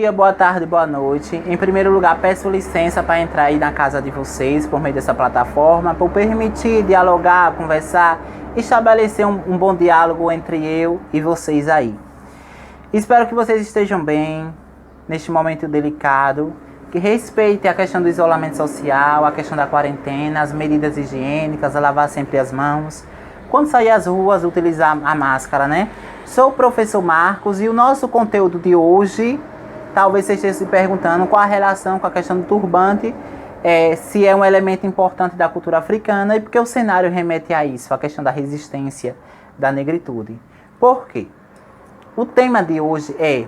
dia, boa tarde, boa noite. Em primeiro lugar, peço licença para entrar aí na casa de vocês por meio dessa plataforma, por permitir dialogar, conversar, estabelecer um bom diálogo entre eu e vocês aí. Espero que vocês estejam bem neste momento delicado, que respeitem a questão do isolamento social, a questão da quarentena, as medidas higiênicas, a lavar sempre as mãos. Quando sair às ruas, utilizar a máscara, né? Sou o professor Marcos e o nosso conteúdo de hoje, talvez você esteja se perguntando qual a relação com a questão do turbante, se é um elemento importante da cultura africana e porque o cenário remete a isso, a questão da resistência da negritude. Por quê? O tema de hoje é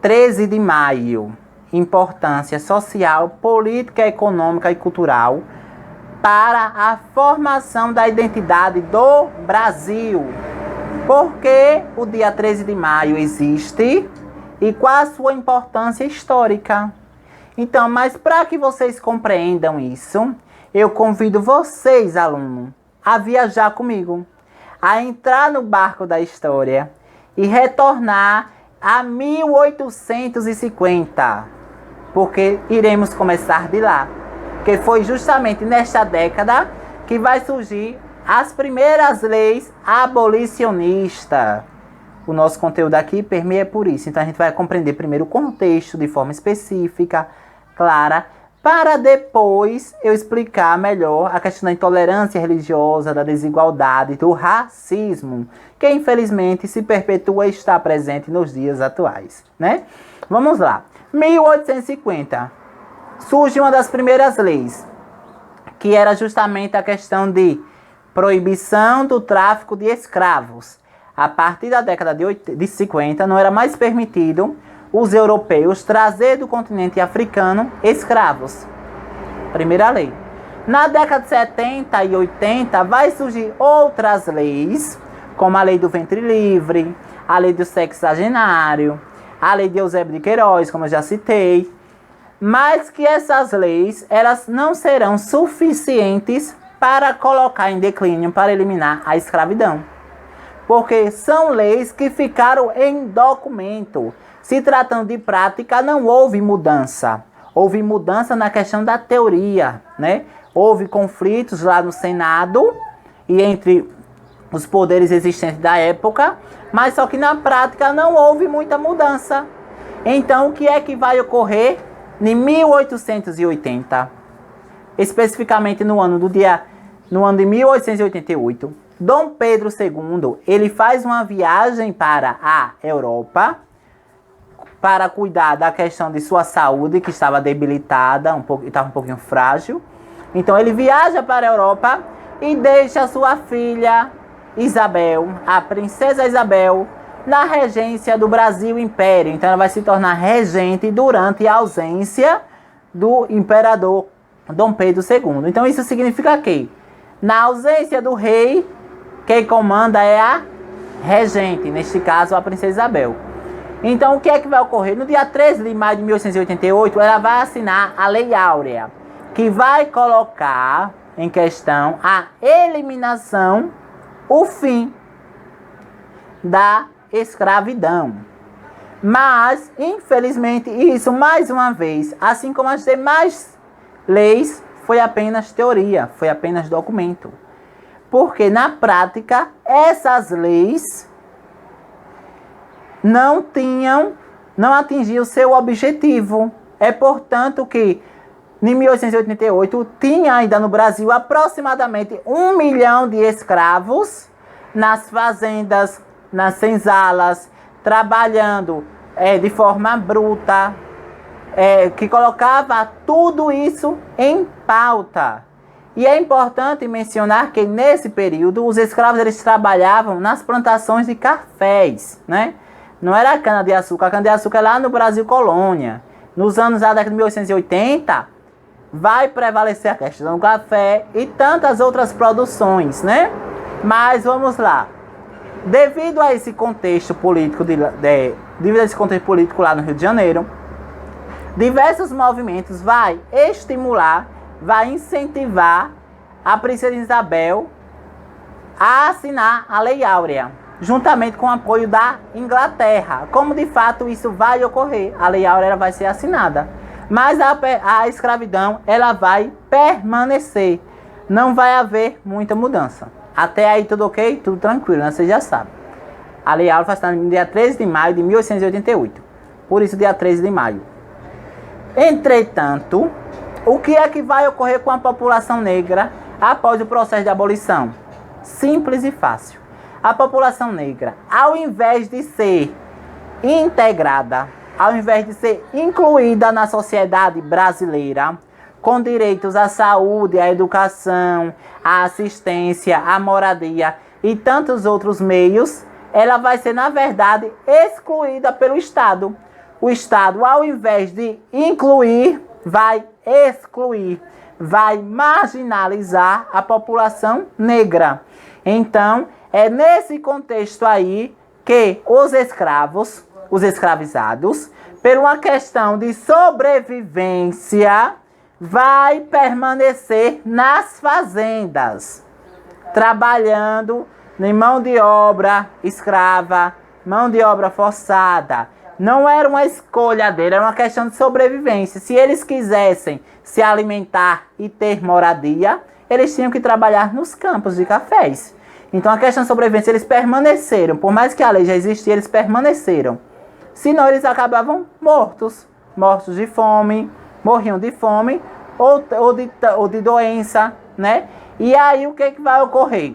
13 de maio, importância social, política, econômica e cultural para a formação da identidade do Brasil. Por que o dia 13 de maio existe e qual a sua importância histórica? Então, mas para que vocês compreendam isso, eu convido vocês, alunos, a viajar comigo, a entrar no barco da história e retornar a 1850, porque iremos começar de lá, que foi justamente nesta década que vai surgir as primeiras leis abolicionistas. O nosso conteúdo aqui permeia por isso. Então a gente vai compreender primeiro o contexto de forma específica, clara, para depois eu explicar melhor a questão da intolerância religiosa, da desigualdade, do racismo, que infelizmente se perpetua e está presente nos dias atuais, né? Vamos lá. 1850. Surge uma das primeiras leis, que era justamente a questão de proibição do tráfico de escravos. A partir da década de 50, não era mais permitido os europeus trazer do continente africano escravos. Primeira lei. Na década de 70 e 80, vai surgir outras leis, como a lei do ventre livre, a lei do sexagenário, a lei de Eusébio de Queiroz, como eu já citei, mas que essas leis elas não serão suficientes para colocar em declínio, para eliminar a escravidão. Porque são leis que ficaram em documento. Se tratando de prática, não houve mudança. Houve mudança na questão da teoria, né? Houve conflitos lá no Senado e entre os poderes existentes da época, mas só que na prática não houve muita mudança. Então, o que é que vai ocorrer em 1880? Especificamente no ano de 1888, Dom Pedro II, ele faz uma viagem para a Europa para cuidar da questão de sua saúde, que estava debilitada, estava um pouquinho frágil. Então ele viaja para a Europa e deixa sua filha Isabel, a princesa Isabel, na regência do Brasil Império. Então ela vai se tornar regente durante a ausência do imperador Dom Pedro II. Então isso significa que, na ausência do rei, quem comanda é a regente, neste caso a princesa Isabel. Então o que é que vai ocorrer? No dia 13 de maio de 1888, ela vai assinar a Lei Áurea, que vai colocar em questão a eliminação, o fim da escravidão. Mas, infelizmente, isso mais uma vez, assim como as demais leis, foi apenas teoria, foi apenas documento. Porque na prática, essas leis não atingiam seu objetivo. É portanto que, em 1888, tinha ainda no Brasil aproximadamente 1 milhão de escravos nas fazendas, nas senzalas, trabalhando de forma bruta, que colocava tudo isso em pauta. E é importante mencionar que nesse período os escravos eles trabalhavam nas plantações de cafés, né? Não era a cana-de-açúcar, a cana-de-açúcar é lá no Brasil colônia. Nos anos da década de 1880, vai prevalecer a questão do café e tantas outras produções, né? Mas vamos lá. Devido a esse contexto político, devido a esse contexto político lá no Rio de Janeiro, diversos movimentos vai estimular, vai incentivar a princesa Isabel a assinar a Lei Áurea, juntamente com o apoio da Inglaterra. Como de fato isso vai ocorrer, a Lei Áurea vai ser assinada. Mas a escravidão, ela vai permanecer. Não vai haver muita mudança. Até aí tudo ok? Tudo tranquilo, né? Você já sabe. A Lei Áurea foi assinada no dia 13 de maio de 1888. Por isso, dia 13 de maio. Entretanto, o que é que vai ocorrer com a população negra após o processo de abolição? Simples e fácil. A população negra, ao invés de ser integrada, ao invés de ser incluída na sociedade brasileira, com direitos à saúde, à educação, à assistência, à moradia e tantos outros meios, ela vai ser, na verdade, excluída pelo Estado. O Estado, ao invés de incluir, vai excluir, vai marginalizar a população negra. Então, é nesse contexto aí que os escravos, os escravizados, por uma questão de sobrevivência, vai permanecer nas fazendas, trabalhando em mão de obra escrava, mão de obra forçada. Não era uma escolha dele, era uma questão de sobrevivência. Se eles quisessem se alimentar e ter moradia, eles tinham que trabalhar nos campos de cafés. Então a questão de sobrevivência, eles permaneceram. Por mais que a lei já existia, eles permaneceram. Senão eles acabavam mortos. Mortos de fome, morriam de fome ou de doença, né? E aí o que vai ocorrer?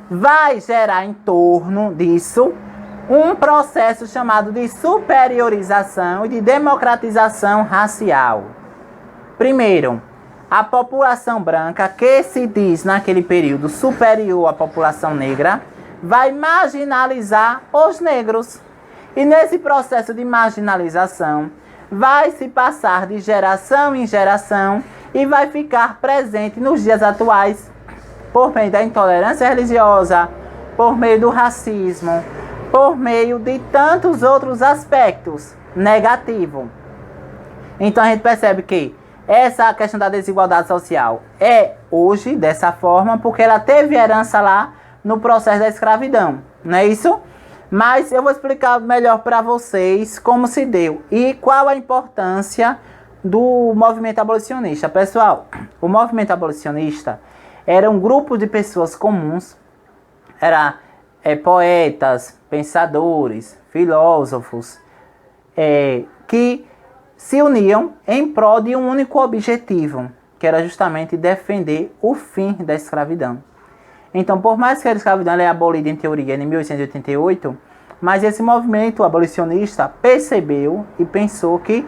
Vai gerar em torno disso um processo chamado de superiorização e de democratização racial. Primeiro, a população branca, que se diz naquele período superior à população negra, vai marginalizar os negros. E nesse processo de marginalização, vai se passar de geração em geração e vai ficar presente nos dias atuais por meio da intolerância religiosa, por meio do racismo, por meio de tantos outros aspectos negativos. Então a gente percebe que essa questão da desigualdade social é hoje dessa forma porque ela teve herança lá no processo da escravidão, não é isso? Mas eu vou explicar melhor para vocês como se deu e qual a importância do movimento abolicionista. Pessoal, o movimento abolicionista era um grupo de pessoas comuns, poetas, pensadores, filósofos, que se uniam em prol de um único objetivo, que era justamente defender o fim da escravidão. Então, por mais que a escravidão é abolida em teoria em 1888, mas esse movimento abolicionista percebeu e pensou que,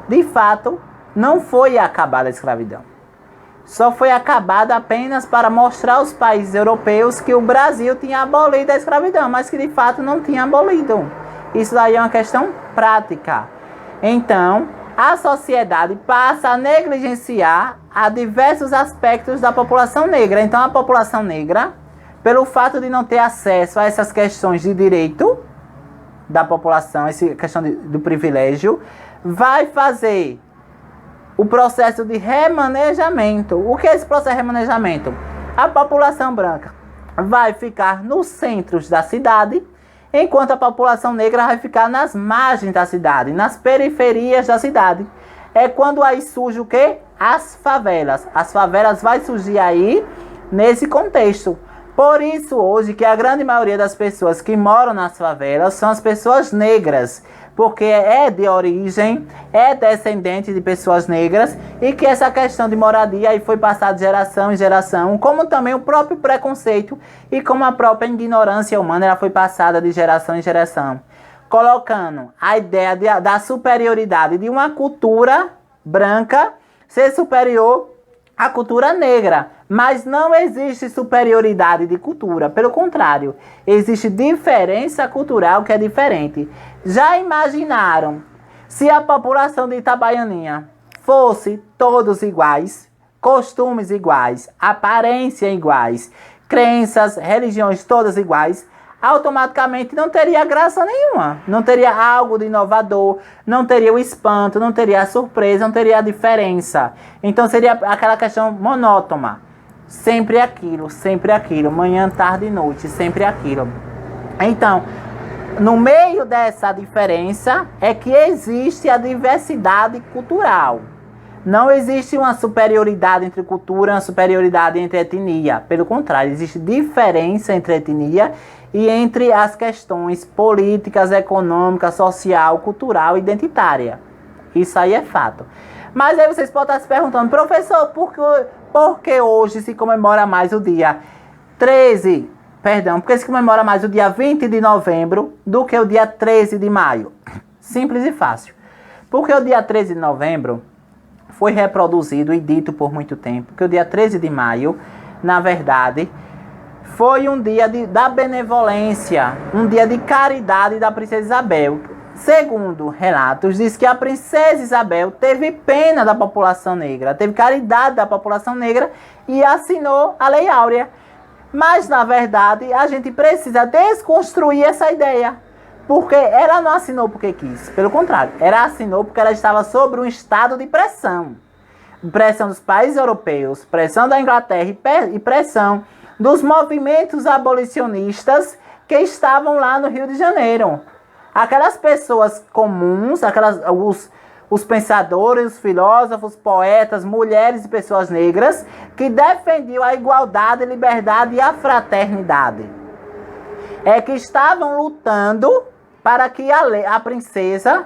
de fato, não foi acabada a escravidão. Só foi acabada apenas para mostrar aos países europeus que o Brasil tinha abolido a escravidão, mas que de fato não tinha abolido. Isso daí é uma questão prática. Então, a sociedade passa a negligenciar a diversos aspectos da população negra. Então, a população negra, pelo fato de não ter acesso a essas questões de direito da população, essa questão do privilégio, vai fazer o processo de remanejamento. O que é esse processo de remanejamento? A população branca vai ficar nos centros da cidade, enquanto a população negra vai ficar nas margens da cidade, nas periferias da cidade. É quando aí surge o quê? As favelas. As favelas vai surgir aí nesse contexto. Por isso hoje que a grande maioria das pessoas que moram nas favelas são as pessoas negras, porque é de origem, é descendente de pessoas negras e que essa questão de moradia aí foi passada de geração em geração, como também o próprio preconceito e como a própria ignorância humana ela foi passada de geração em geração, colocando a ideia da superioridade de uma cultura branca ser superior à cultura negra. Mas não existe superioridade de cultura, pelo contrário, existe diferença cultural que é diferente. Já imaginaram se a população de Itabaianinha fosse todos iguais, costumes iguais, aparência iguais, crenças, religiões todas iguais, automaticamente não teria graça nenhuma, não teria algo de inovador, não teria o espanto, não teria a surpresa, não teria a diferença. Então seria aquela questão monótona. Sempre aquilo, manhã, tarde e noite, sempre aquilo. Então, no meio dessa diferença é que existe a diversidade cultural. Não existe uma superioridade entre cultura, uma superioridade entre etnia. Pelo contrário, existe diferença entre etnia e entre as questões políticas, econômicas, social, cultural e identitária. Isso aí é fato. Mas aí vocês podem estar se perguntando, professor, por que hoje se comemora mais o dia 13, perdão, por que se comemora mais o dia 20 de novembro do que o dia 13 de maio? Simples e fácil. Porque o dia 13 de novembro foi reproduzido e dito por muito tempo que o dia 13 de maio, na verdade, foi um dia da benevolência, um dia de caridade da princesa Isabel. Segundo relatos, diz que a princesa Isabel teve pena da população negra, teve caridade da população negra e assinou a Lei Áurea. Mas, na verdade, a gente precisa desconstruir essa ideia. Porque ela não assinou porque quis. Pelo contrário, ela assinou porque ela estava sob um estado de pressão. Pressão dos países europeus, pressão da Inglaterra e pressão dos movimentos abolicionistas que estavam lá no Rio de Janeiro. Aquelas pessoas comuns, os pensadores, os filósofos, poetas, mulheres e pessoas negras que defendiam a igualdade, a liberdade e a fraternidade. É que estavam lutando para que a princesa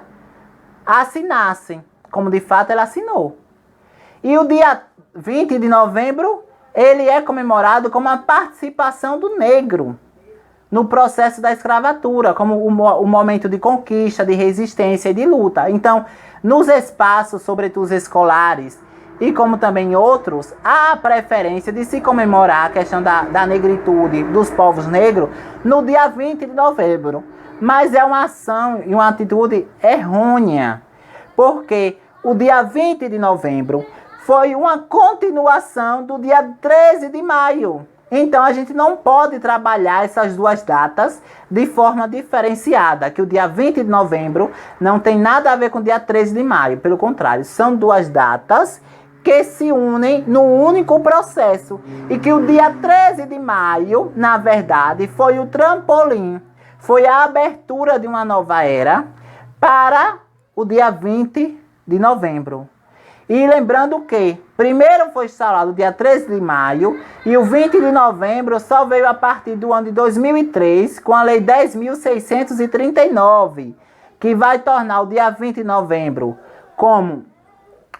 assinasse, como de fato ela assinou. E o dia 20 de novembro, ele é comemorado como a participação do negro no processo da escravatura, como o momento de conquista, de resistência e de luta. Então, nos espaços, sobretudo escolares, e como também outros, há a preferência de se comemorar a questão da negritude dos povos negros no dia 20 de novembro. Mas é uma ação e uma atitude errônea, porque o dia 20 de novembro foi uma continuação do dia 13 de maio. Então, a gente não pode trabalhar essas duas datas de forma diferenciada, que o dia 20 de novembro não tem nada a ver com o dia 13 de maio. Pelo contrário, são duas datas que se unem num único processo. E que o dia 13 de maio, na verdade, foi o trampolim, foi a abertura de uma nova era para o dia 20 de novembro. E lembrando que primeiro foi instalado o dia 13 de maio e o 20 de novembro só veio a partir do ano de 2003 com a Lei 10.639, que vai tornar o dia 20 de novembro como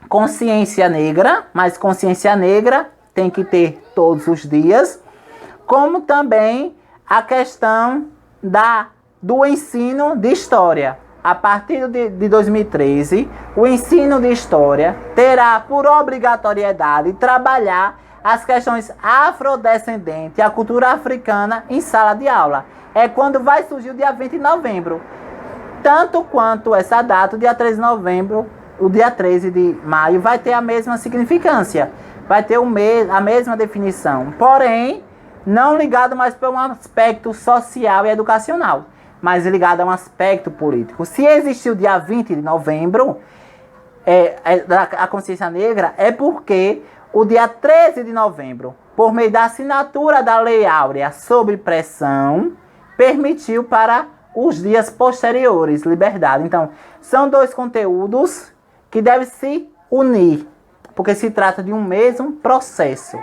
consciência negra, mas consciência negra tem que ter todos os dias, como também a questão do ensino de história. A partir de 2013, o ensino de história terá por obrigatoriedade trabalhar as questões afrodescendentes, a cultura africana em sala de aula. É quando vai surgir o dia 20 de novembro. Tanto quanto essa data, o dia 13 de novembro, o dia 13 de maio, vai ter a mesma significância. Vai ter a mesma definição. Porém, não ligado mais para um aspecto social e educacional, mas ligado a um aspecto político. Se existiu o dia 20 de novembro, a consciência negra, é porque o dia 13 de novembro, por meio da assinatura da Lei Áurea sob pressão, permitiu para os dias posteriores liberdade. Então, são dois conteúdos que devem se unir, porque se trata de um mesmo processo.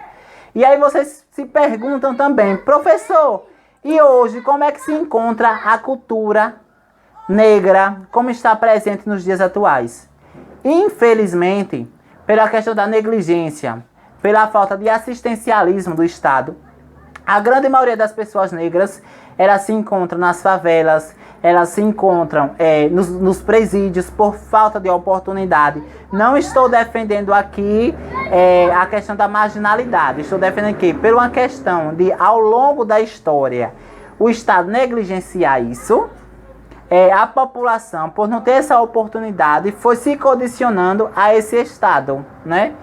E aí vocês se perguntam também, professor, e hoje, como é que se encontra a cultura negra, como está presente nos dias atuais? Infelizmente, pela questão da negligência, pela falta de assistencialismo do Estado, a grande maioria das pessoas negras, elas se encontram nas favelas, elas se encontram nos presídios por falta de oportunidade. Não estou defendendo aqui a questão da marginalidade. Estou defendendo aqui por uma questão de, ao longo da história, o Estado negligenciar isso. A população, por não ter essa oportunidade, foi se condicionando a esse Estado, né?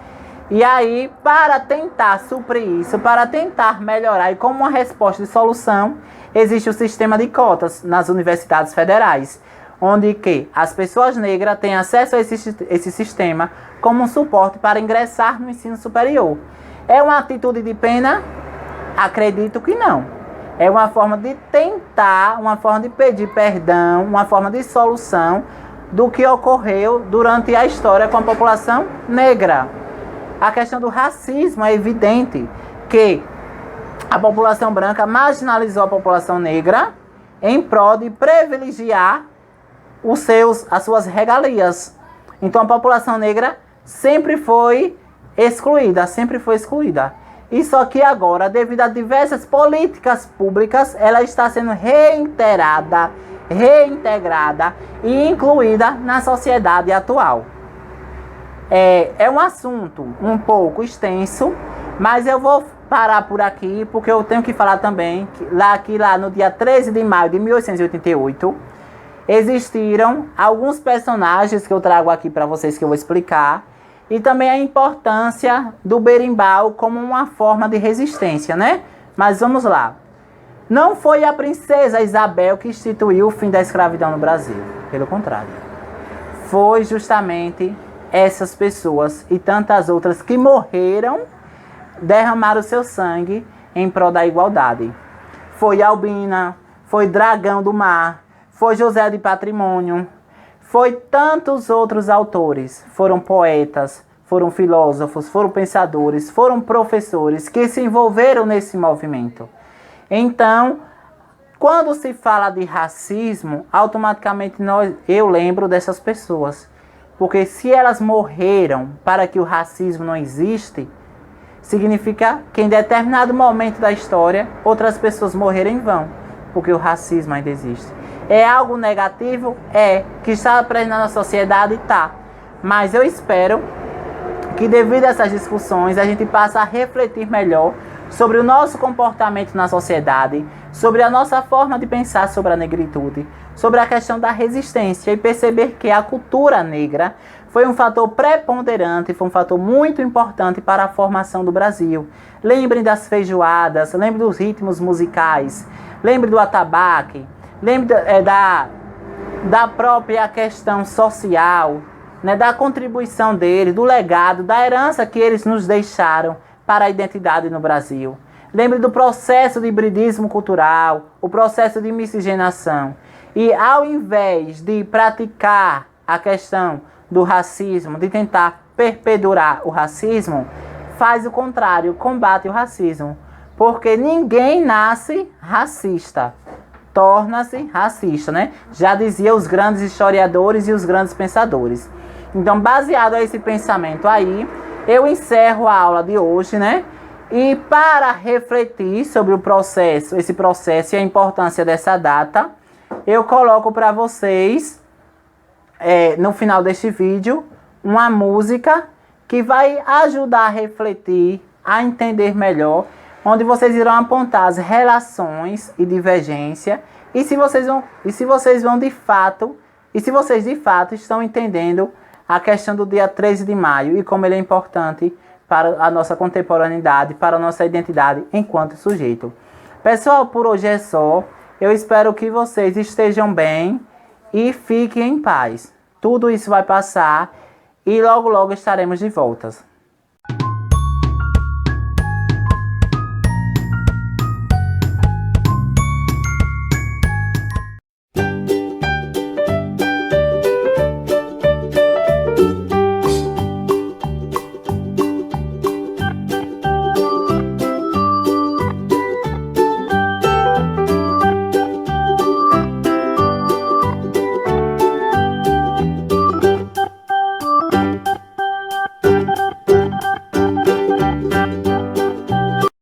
E aí, para tentar suprir isso, para tentar melhorar, e como uma resposta de solução, existe o sistema de cotas nas universidades federais, onde que as pessoas negras têm acesso a esse sistema como um suporte para ingressar no ensino superior. É uma atitude de pena? Acredito que não. É uma forma de tentar, uma forma de pedir perdão, uma forma de solução do que ocorreu durante a história com a população negra. A questão do racismo é evidente que a população branca marginalizou a população negra em prol de privilegiar as suas regalias. Então a população negra sempre foi excluída. E só que agora, devido a diversas políticas públicas, ela está sendo reintegrada e incluída na sociedade atual. É um assunto um pouco extenso, mas eu vou parar por aqui, porque eu tenho que falar também que lá no dia 13 de maio de 1888, existiram alguns personagens que eu trago aqui para vocês, que eu vou explicar, e também a importância do berimbau como uma forma de resistência, né? Mas vamos lá. Não foi a princesa Isabel que instituiu o fim da escravidão no Brasil. Pelo contrário. Foi justamente essas pessoas e tantas outras que morreram, derramaram seu sangue em prol da igualdade. Foi Albina, foi Dragão do Mar, foi José de Patrimônio, foi tantos outros autores, foram poetas, foram filósofos, foram pensadores, foram professores que se envolveram nesse movimento. Então, quando se fala de racismo, automaticamente eu lembro dessas pessoas. Porque se elas morreram para que o racismo não existe, significa que em determinado momento da história, outras pessoas morreram em vão, porque o racismo ainda existe. É algo negativo? É. Que está presente na sociedade? Tá. Mas eu espero que devido a essas discussões, a gente passe a refletir melhor sobre o nosso comportamento na sociedade, sobre a nossa forma de pensar sobre a negritude, sobre a questão da resistência e perceber que a cultura negra foi um fator preponderante, foi um fator muito importante para a formação do Brasil. Lembrem das feijoadas, lembrem dos ritmos musicais, lembrem do atabaque, lembrem da própria questão social, né, da contribuição deles, do legado, da herança que eles nos deixaram para a identidade no Brasil. Lembre do processo de hibridismo cultural, o processo de miscigenação. E ao invés de praticar a questão do racismo, de tentar perpetuar o racismo, faz o contrário, combate o racismo. Porque ninguém nasce racista, torna-se racista, né? Já dizia os grandes historiadores e os grandes pensadores. Então, baseado a esse pensamento aí, eu encerro a aula de hoje, né? E para refletir sobre esse processo e a importância dessa data, eu coloco para vocês, no final deste vídeo, uma música que vai ajudar a refletir, a entender melhor, onde vocês irão apontar as relações e divergência, e se vocês de fato estão entendendo a questão do dia 13 de maio e como ele é importante para a nossa contemporaneidade, para a nossa identidade enquanto sujeito. Pessoal, por hoje é só. Eu espero que vocês estejam bem e fiquem em paz. Tudo isso vai passar e logo logo estaremos de volta.